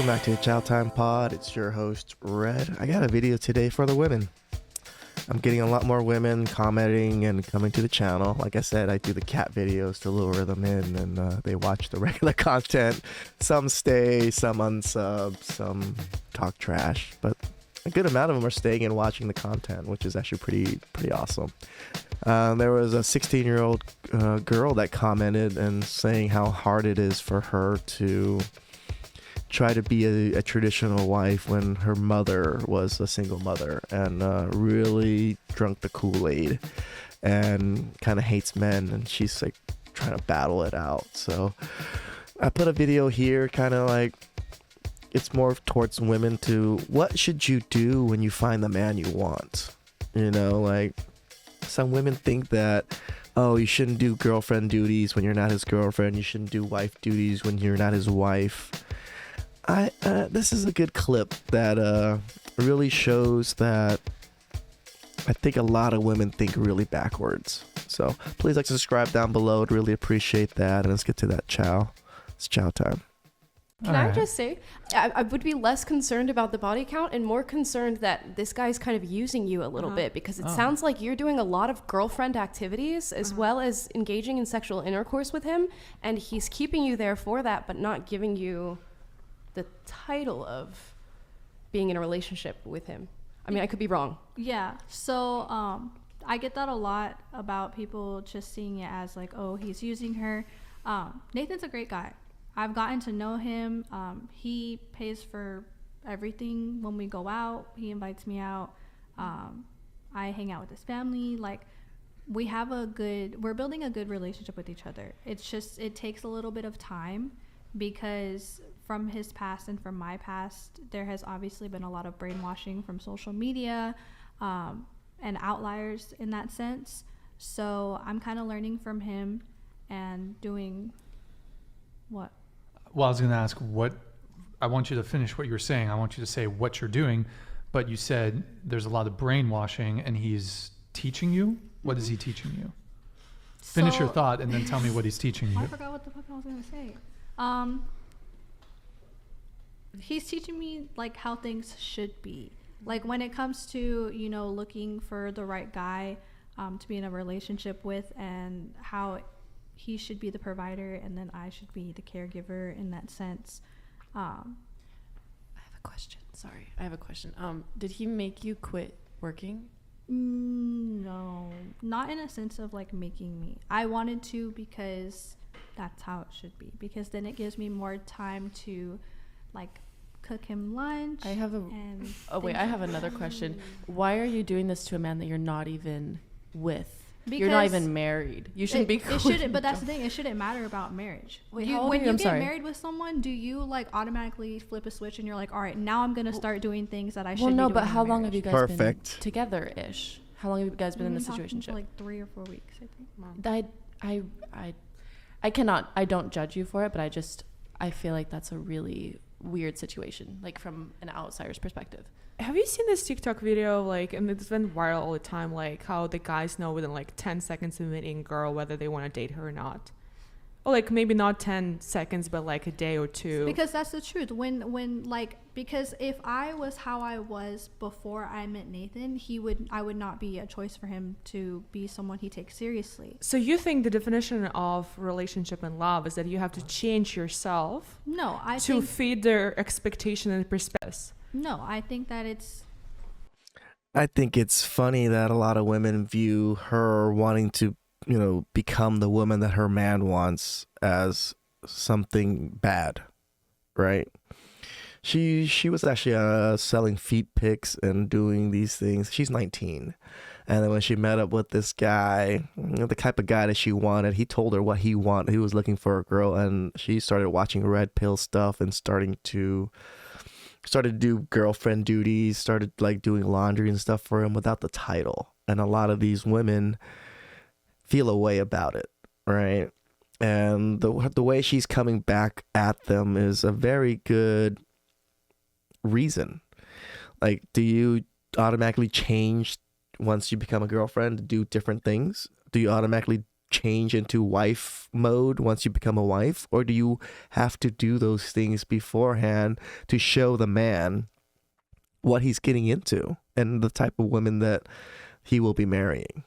Welcome back to the TheChowTimePod. It's your host, Red. I got a video today for the women. I'm getting a lot more women commenting and coming to the channel. Like I said, I do the cat videos to lure them in, and they watch the regular content. Some stay, some unsub, some talk trash, but a good amount of them are staying and watching the content, which is actually pretty awesome. There was a 16-year-old girl that commented and saying how hard it is for her to try to be a traditional wife when her mother was a single mother and really drunk the Kool-Aid and kind of hates men, and she's like trying to battle it out. So I put a video here, kind of like, it's more towards women to what should you do when you find the man you want. You know, like some women think that, oh, you shouldn't do girlfriend duties when you're not his girlfriend, you shouldn't do wife duties when you're not his wife. This is a good clip that really shows that I think a lot of women think really backwards. So please like, subscribe down below. I'd really appreciate that. And let's get to that chow. It's chow time. Can I just say, I would be less concerned about the body count and more concerned that this guy's kind of using you a little bit, because it sounds like you're doing a lot of girlfriend activities as well as engaging in sexual intercourse with him, and he's keeping you there for that, but not giving you the title of being in a relationship with him. I mean, I could be wrong. Yeah. So I get that a lot about people just seeing it as like, oh, he's using her. Nathan's a great guy. I've gotten to know him. He pays for everything when we go out. He invites me out. I hang out with his family. Like, we're building a good relationship with each other. It's just, it takes a little bit of time, because from his past and from my past, there has obviously been a lot of brainwashing from social media and outliers in that sense. So I'm kind of learning from him and doing what? Well, I was going to ask I want you to finish what you were saying. I want you to say what you're doing, but you said there's a lot of brainwashing and he's teaching you. What is he teaching you? Finish your thought and then tell me what he's teaching you. I forgot what the fuck I was going to say. He's teaching me like how things should be. Like when it comes to, you know, looking for the right guy to be in a relationship with, and how he should be the provider and then I should be the caregiver in that sense. I have a question. Sorry, I have a question. Did he make you quit working? No, not in a sense of like making me. I wanted to, because that's how it should be, because then it gives me more time to like cook him lunch. I have another question. Why are you doing this to a man that you're not even with? Because you're not even married. You shouldn't be. It shouldn't. But that's the thing. It shouldn't matter about marriage. Wait, how old when are you? you get married with someone, do you like automatically flip a switch and you're like, all right, now I'm gonna start doing things that I should? Well, no. But how long have you guys been together-ish? How long have you guys been in the situationship? Like 3 or 4 weeks, I think. I cannot. I don't judge you for it, but I feel like that's a really weird situation, like from an outsider's perspective. Have you seen this TikTok video, like, and it's been viral all the time, like how the guys know within like 10 seconds of meeting a girl whether they want to date her or not? Or like maybe not 10 seconds, but like a day or two. Because that's the truth. Because if I was how I was before I met Nathan, I would not be a choice for him to be someone he takes seriously. So you think the definition of relationship and love is that you have to change yourself? No, to feed their expectation and perspectives. No, I think that I think it's funny that a lot of women view her wanting to, you know, become the woman that her man wants as something bad, right? She was actually selling feet pics and doing these things. She's 19. And then when she met up with this guy, you know, the type of guy that she wanted, he told her what he wanted. He was looking for a girl, and she started watching red pill stuff and started to do girlfriend duties, started like doing laundry and stuff for him without the title. And a lot of these women feel a way about it, right? And the way she's coming back at them is a very good reason. Like, do you automatically change once you become a girlfriend to do different things? Do you automatically change into wife mode once you become a wife, or do you have to do those things beforehand to show the man what he's getting into and the type of women that he will be marrying?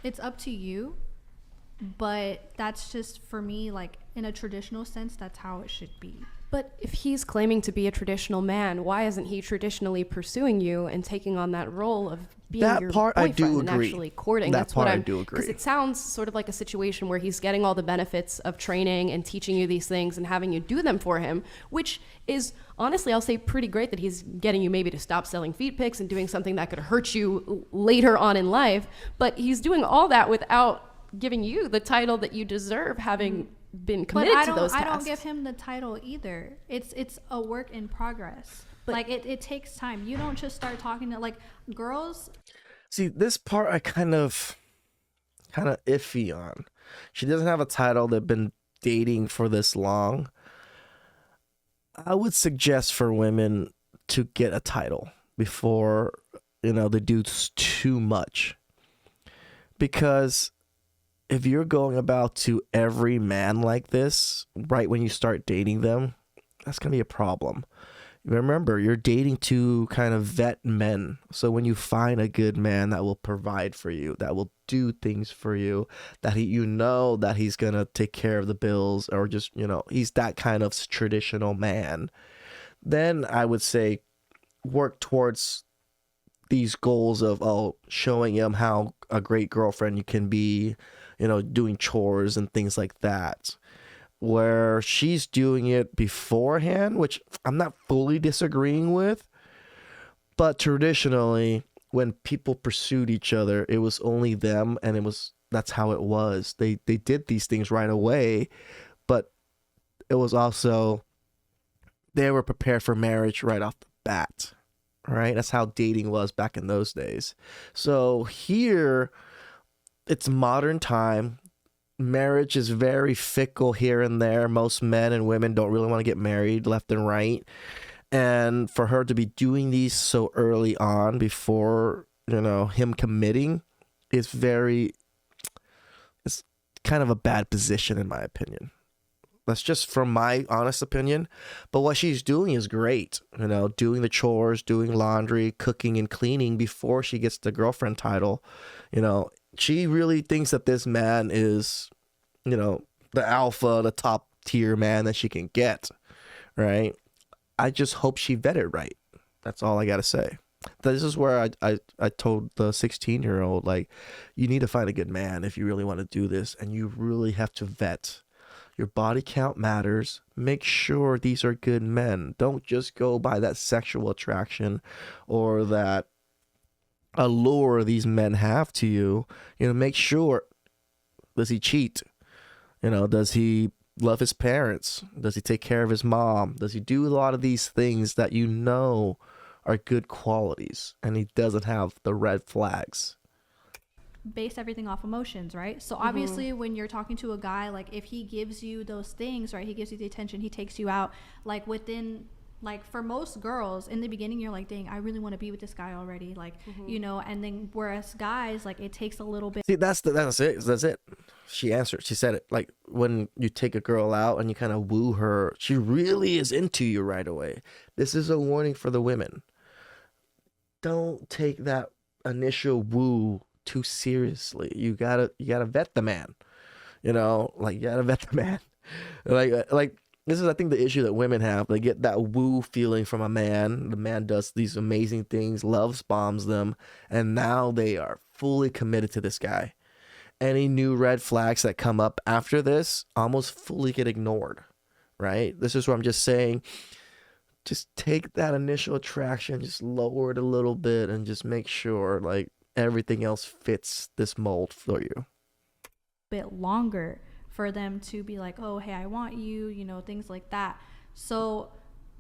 It's up to you, but that's just, for me, like in a traditional sense, that's how it should be. But if he's claiming to be a traditional man, why isn't he traditionally pursuing you and taking on that role of being That your part I boyfriend do and agree. actually courting? That That's part what I I'm, do agree. because it sounds sort of like a situation where he's getting all the benefits of training and teaching you these things and having you do them for him, which is honestly, I'll say, pretty great that he's getting you maybe to stop selling feet pics and doing something that could hurt you later on in life. But he's doing all that without giving you the title that you deserve, having been committed to those tasks. I don't give him the title either. It's a work in progress. But like it takes time. You don't just start talking to, like, girls. See, this part I kind of iffy on. She doesn't have a title. They've been dating for this long. I would suggest for women to get a title before, they do too much. Because if you're going about to every man like this right when you start dating them, that's going to be a problem. Remember, you're dating to kind of vet men. So when you find a good man that will provide for you, that will do things for you, that that he's going to take care of the bills, or just, he's that kind of traditional man, then I would say work towards these goals of showing him how a great girlfriend you can be, doing chores and things like that, where she's doing it beforehand, which I'm not fully disagreeing with. But traditionally, when people pursued each other, it was only them, and that's how it was. They did these things right away, but it was also, they were prepared for marriage right off the bat, right? That's how dating was back in those days. So here, it's modern time. Marriage is very fickle here and there. Most men and women don't really want to get married left and right. And for her to be doing these so early on before, him committing it's kind of a bad position in my opinion. That's just from my honest opinion. But what she's doing is great. Doing the chores, doing laundry, cooking and cleaning before she gets the girlfriend title. She really thinks that this man is, the alpha, the top tier man that she can get, right? I just hope she vetted right. That's all I got to say. This is where I told the 16-year-old, like, you need to find a good man if you really want to do this, and you really have to vet. Your body count matters. Make sure these are good men. Don't just go by that sexual attraction or that allure these men have to you. Make sure, does he cheat? Does he love his parents? Does he take care of his mom? Does he do a lot of these things that are good qualities, and he doesn't have the red flags? Base everything off emotions, right? So obviously when you're talking to a guy, like, if he gives you those things, right, he gives you the attention, he takes you out, like, within, like, for most girls in the beginning, you're like, dang, I really want to be with this guy already, like, and then whereas guys, like, it takes a little bit. See, that's it. She answered. She said it. Like, when you take a girl out and you kind of woo her, she really is into you right away. This is a warning for the women. Don't take that initial woo too seriously. You gotta vet the man. You gotta vet the man. Like this is, I think, the issue that women have. They get that woo feeling from a man. The man does these amazing things, loves, bombs them, and now they are fully committed to this guy. Any new red flags that come up after this almost fully get ignored, right? This is what I'm just saying. Just take that initial attraction, just lower it a little bit, and just make sure, like, everything else fits this mold for you. Bit longer for them to be like, oh, hey, I want you, things like that. So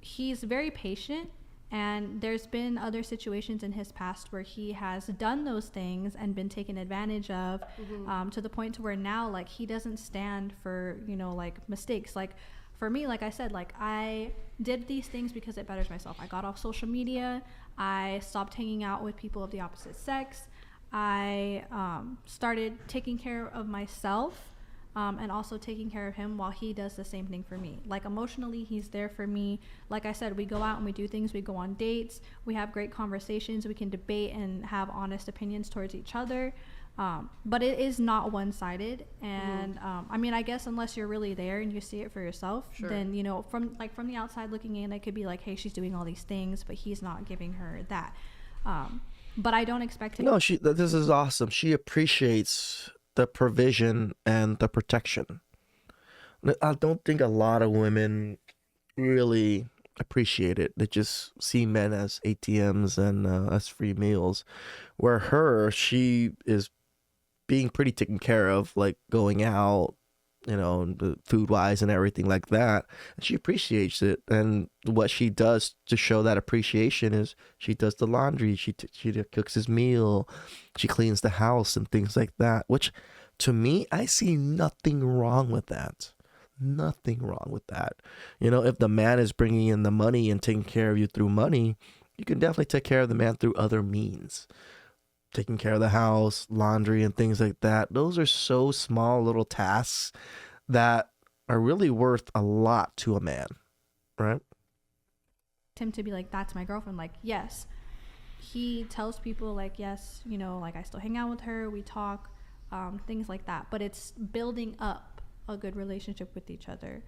he's very patient, and there's been other situations in his past where he has done those things and been taken advantage of, to the point to where now, like, he doesn't stand for, like, mistakes. Like, for me, like I said, like, I did these things because it betters myself. I got off social media. I stopped hanging out with people of the opposite sex. I started taking care of myself and also taking care of him while he does the same thing for me. Like emotionally, he's there for me. Like I said, we go out and we do things. We go on dates. We have great conversations. We can debate and have honest opinions towards each other. But it is not one-sided. And I mean, I guess unless you're really there and you see it for yourself, then, you know, from the outside looking in, it could be like, hey, she's doing all these things, but he's not giving her that. But I don't expect it. No, this is awesome. She appreciates the provision and the protection. I don't think a lot of women really appreciate it. They just see men as ATMs and as free meals. Where she is being pretty taken care of, like going out, you know, food wise and everything like that. She appreciates it, and what she does to show that appreciation is she does the laundry, she cooks his meal, she cleans the house and things like that. Which, to me, I see nothing wrong with that. Nothing wrong with that. You know, if the man is bringing in the money and taking care of you through money, you can definitely take care of the man through other means. Taking care of the house, laundry, and things like that. Those are so small little tasks that are really worth a lot to a man, right? Him to be like, that's my girlfriend. Like, yes, he tells people like, yes, you know, like I still hang out with her, we talk, things like that. But it's building up a good relationship with each other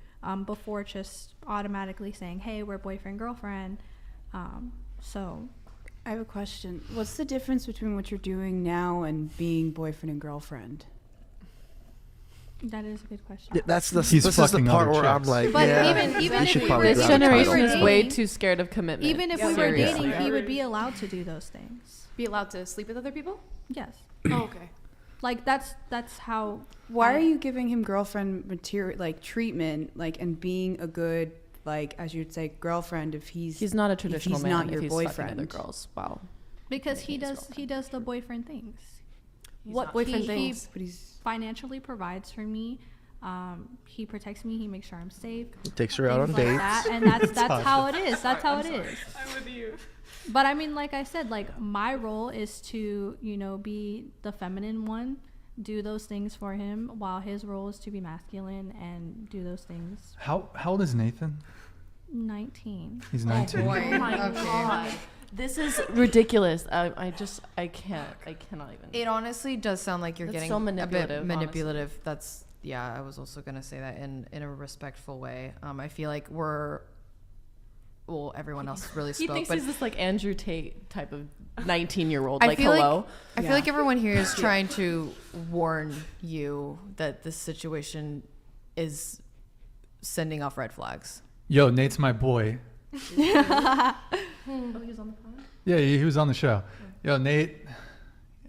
before just automatically saying, hey, we're boyfriend, girlfriend. So I have a question. What's the difference between what you're doing now and being boyfriend and girlfriend? that is a good question. Yeah, this He's is the fucking part other where I'm chicks. like, But yeah, even we should if probably we This were grab the generation title. is way too scared of commitment. Even if we were Seriously. dating, he would be allowed to do those things. Be allowed to sleep with other people? Yes. Oh, okay. Like that's how. Why are you giving him girlfriend material, like treatment, like, and being a good, like, as you'd say, girlfriend if He's not a traditional he's man. not if your he's fucking boyfriend? other girls. Wow. Because he does the boyfriend things. What boyfriend he things? But he's financially provides for me. He protects me. He makes sure I'm safe. He takes her out on Things like dates. that, and that's how it is. That's how it is. I'm with you. But I mean, like I said, like my role is to, you know, be the feminine one, do those things for him, while his role is to be masculine and do those things. How old is Nathan? 19. He's 19. Oh my god. This is ridiculous. I cannot even. It honestly does sound like you're That's getting so a manipulative, bit manipulative. That's, yeah, I was also going to say that in a respectful way. I feel like everyone else really He spoke. thinks But he's this like Andrew Tate type of 19-year-old. I Like, feel hello. I feel like everyone here is trying to warn you that this situation is sending off red flags. Yo, Nate's my boy. Oh, he was on the phone? Yeah, he was on the show. Yo, Nate,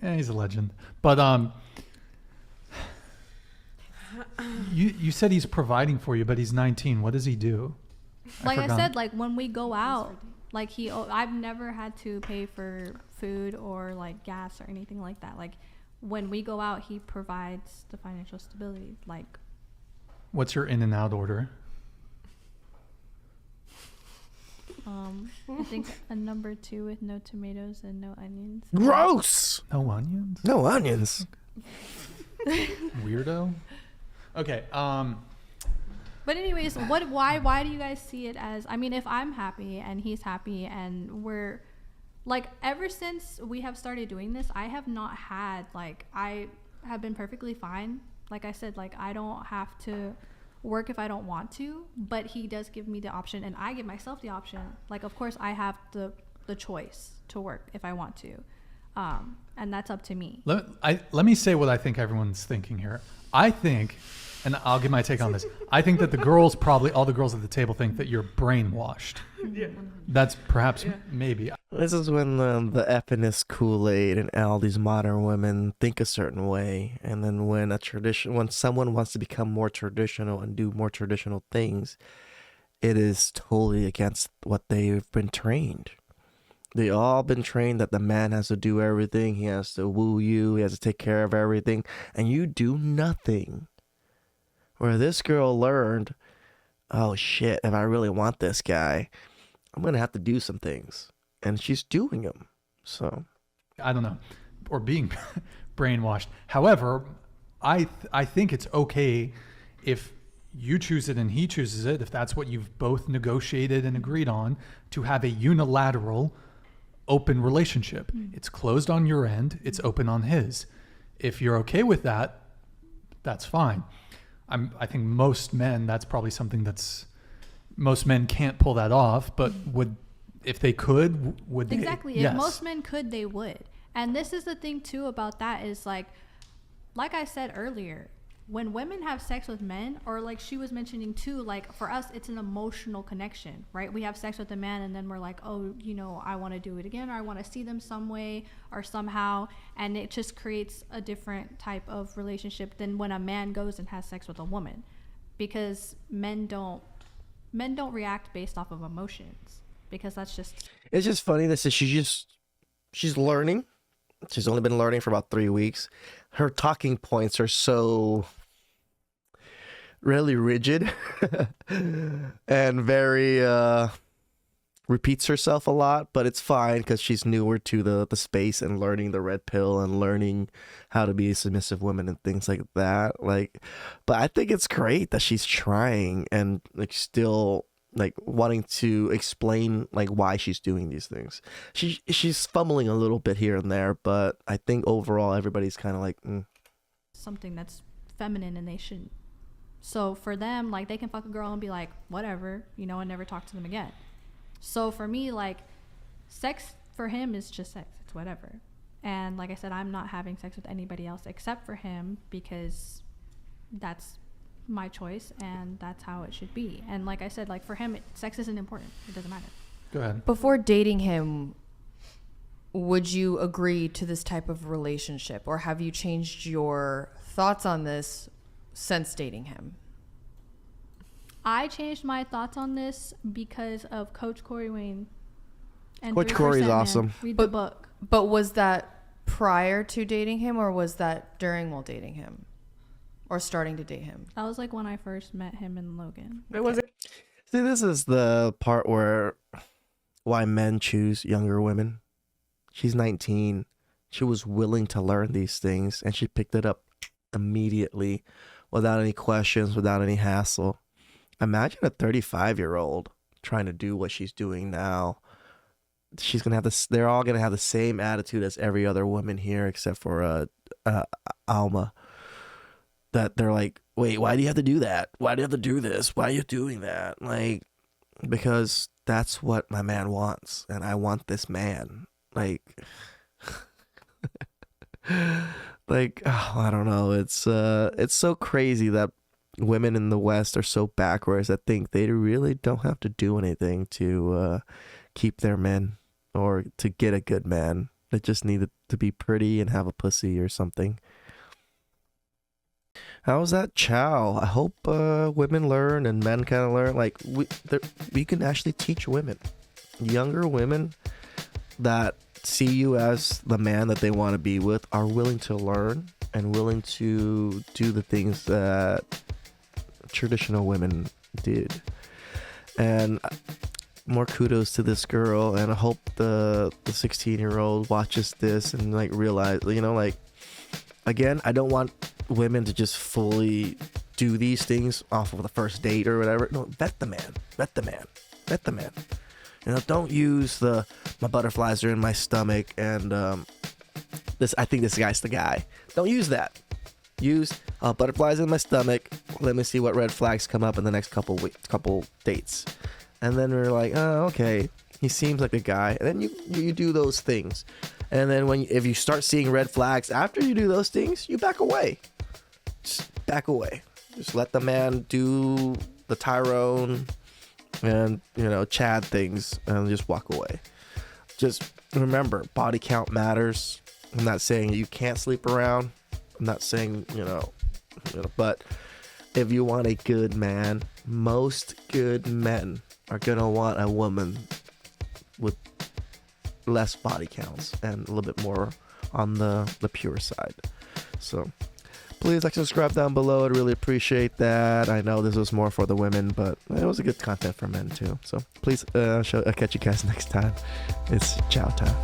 he's a legend. But you said he's providing for you, but he's 19. What does he do? Like I forgot. said, like when we go out, like I've never had to pay for food or like gas or anything like that. Like when we go out, he provides the financial stability. Like, What's your in and out order? I think a number 2 with no tomatoes and no onions. Gross. No onions? No onions. Weirdo. Okay. But anyways, why do you guys see it as, I mean, if I'm happy and he's happy and we're like, ever since we have started doing this, I have not had, like, I have been perfectly fine. Like I said, like I don't have to work if I don't want to, but he does give me the option and I give myself the option. Like, of course I have the choice to work if I want to. And that's up to me. Let me say what I think everyone's thinking here. I think, and I'll give my take on this. I think that all the girls at the table think that you're brainwashed. Yeah. That's perhaps maybe. This is when the epiness Kool-Aid and all these modern women think a certain way, and then when someone wants to become more traditional and do more traditional things, it is totally against what they've been trained. They all been trained that the man has to do everything. He has to woo you. He has to take care of everything, and you do nothing. Where this girl learned, oh shit, if I really want this guy, I'm gonna have to do some things. And she's doing them. So I don't know. or being brainwashed. However, I think it's okay if you choose it and he chooses it, if that's what you've both negotiated and agreed on, to have a unilateral open relationship. It's closed on your end, it's open on his. If you're okay with that, that's fine. I think most men, that's probably something most men can't pull that off, but if they could, would they? Exactly. Yes. If most men could, they would. And this is the thing too about that is like I said earlier, when women have sex with men, or like she was mentioning too, like for us, it's an emotional connection, right? We have sex with a man and then we're like, oh, I want to do it again, or I want to see them some way or somehow. And it just creates a different type of relationship than when a man goes and has sex with a woman, because men don't react based off of emotions, because that's just. It's just funny that she's learning. She's only been learning for about 3 weeks. Her talking points are so really rigid and very repeats herself a lot, but it's fine because she's newer to the space and learning the red pill and learning how to be a submissive woman and things like that. But I think it's great that she's trying and still wanting to explain why she's doing these things. She's fumbling a little bit here and there, but I think overall everybody's kind of something that's feminine and they shouldn't. So for them, they can fuck a girl and be like, whatever, and never talk to them again. So for me, sex for him is just sex. It's whatever. And like I said, I'm not having sex with anybody else except for him, because that's my choice and that's how it should be. And like I said, for him, sex isn't important. It doesn't matter. Go ahead. Before dating him, would you agree to this type of relationship, or have you changed your thoughts on this since dating him? I changed my thoughts on this because of Coach Corey Wayne. And Coach Corey's awesome. Read the book. But was that prior to dating him, or was that during while dating him, or starting to date him? That was when I first met him and Logan. See, this is the part why men choose younger women. She's 19. She was willing to learn these things, and she picked it up immediately without any questions, without any hassle. Imagine a 35-year-old trying to do what she's doing now. She's gonna have this. They're all gonna have the same attitude as every other woman here, except for Alma. That they're like, wait, why do you have to do that? Why do you have to do this? Why are you doing that? Because that's what my man wants, and I want this man. I don't know. It's so crazy that women in the West are so backwards that think they really don't have to do anything to keep their men or to get a good man. They just need to be pretty and have a pussy or something. How's that chow? I hope women learn and men kind of learn. We can actually teach women, younger women that see you as the man that they want to be with, are willing to learn and willing to do the things that traditional women did. And more kudos to this girl, and I hope the 16-year-old watches this and realize, again, I don't want women to just fully do these things off of the first date or whatever. No, vet the man. Don't use my butterflies are in my stomach and I think this guy's the guy. Don't use that. Use butterflies in my stomach. Let me see what red flags come up in the next couple dates. And then we're like, oh, okay, he seems like a guy. And then you do those things. And then if you start seeing red flags after you do those things, you back away. Just back away. Just let the man do the Tyrone and Chad things and just walk away. Just remember, body count matters. I'm not saying you can't sleep around. I'm not saying but if you want a good man, most good men are gonna want a woman with less body counts and a little bit more on the pure side. So please subscribe down below. I'd really appreciate that. I know this was more for the women, but it was a good content for men too. So please, I'll catch you guys next time. It's chow time.